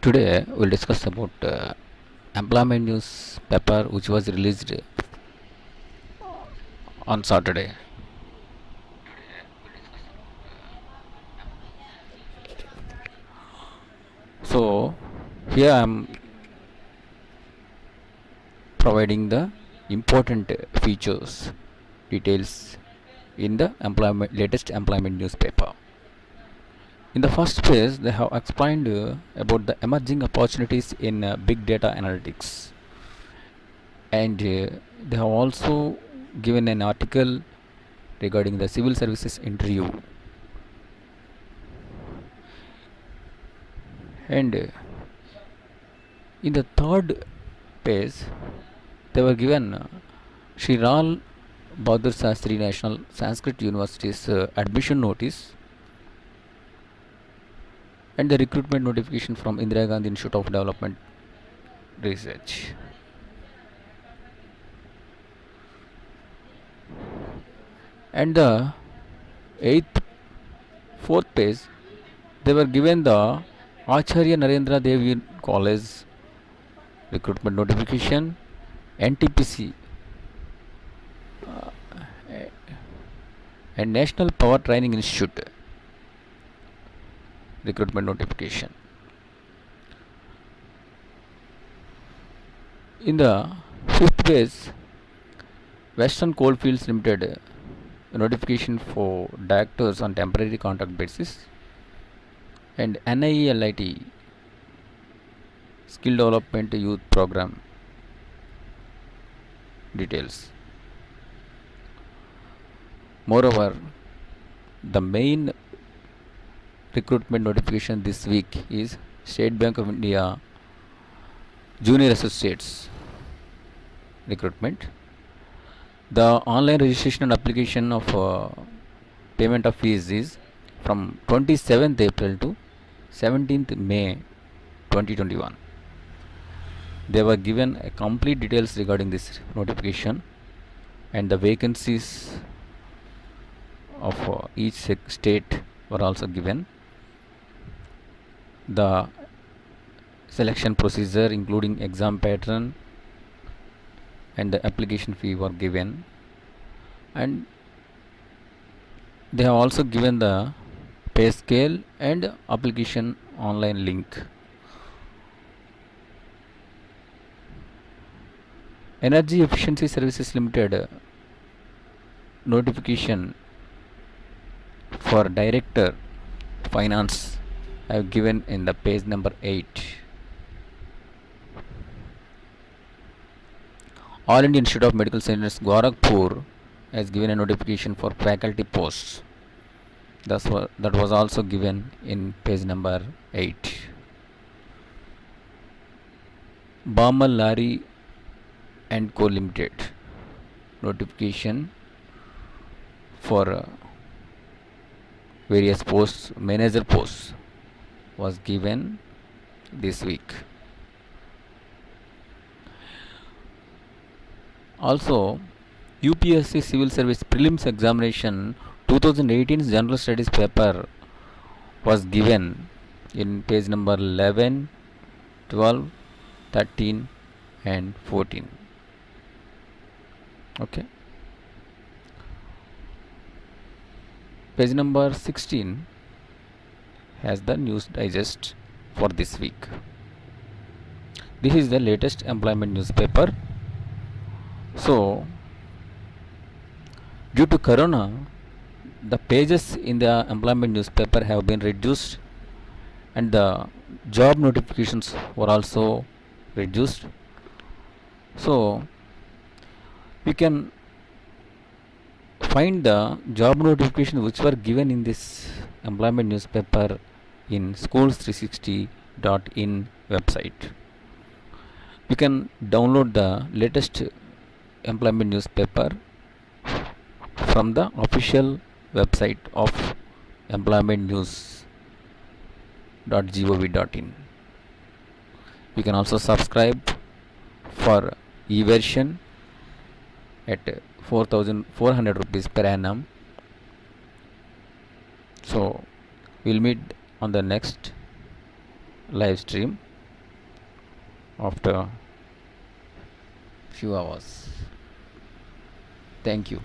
Today we'll discuss about employment news paper which was released on Saturday. So here I am providing the important features details in the latest employment newspaper. In the first page, they have explained about the emerging opportunities in big data analytics, and they have also given an article regarding the civil services interview. And in the third page, they were given Sri Lal Bahadur Shastri National Sanskrit University's admission notice and the recruitment notification from Indira Gandhi Institute of Development Research. And the fourth page, they were given the Acharya Narendra Dev College recruitment notification, NTPC, and National Power Training Institute recruitment notification. In the fifth page, Western Coalfields Limited notification for directors on temporary contract basis, and NIELIT skill development youth program details. Moreover, the main recruitment notification this week is State Bank of India Junior Associates recruitment. The online registration and application of payment of fees is from 27th April to 17th May 2021. They were given a complete details regarding this notification, and the vacancies of each state were also given. The selection procedure including exam pattern and the application fee were given, and they have also given the pay scale and application online link. Energy Efficiency Services Limited notification for Director Finance I have given in the page number 8. All India Institute of Medical Sciences Gorakhpur has given a notification for faculty posts. That was also given in page number 8. Bamal Lari and Co Limited notification for various posts, manager posts, was given this week. Also, UPSC Civil Service Prelims Examination 2018 General Studies paper was given in page number 11, 12, 13 and 14. Okay. Page number 16 has the news digest for this week. This is the latest employment newspaper. So, due to corona, the pages in the employment newspaper have been reduced, and the job notifications were also reduced. So, we can find the job notification which were given in this employment newspaper in schools360.in website. You can download the latest employment newspaper from the official website of employmentnews.gov.in. You can also subscribe for e-version at 4,400 rupees per annum. So we'll meet on the next live stream. after few hours. Thank you.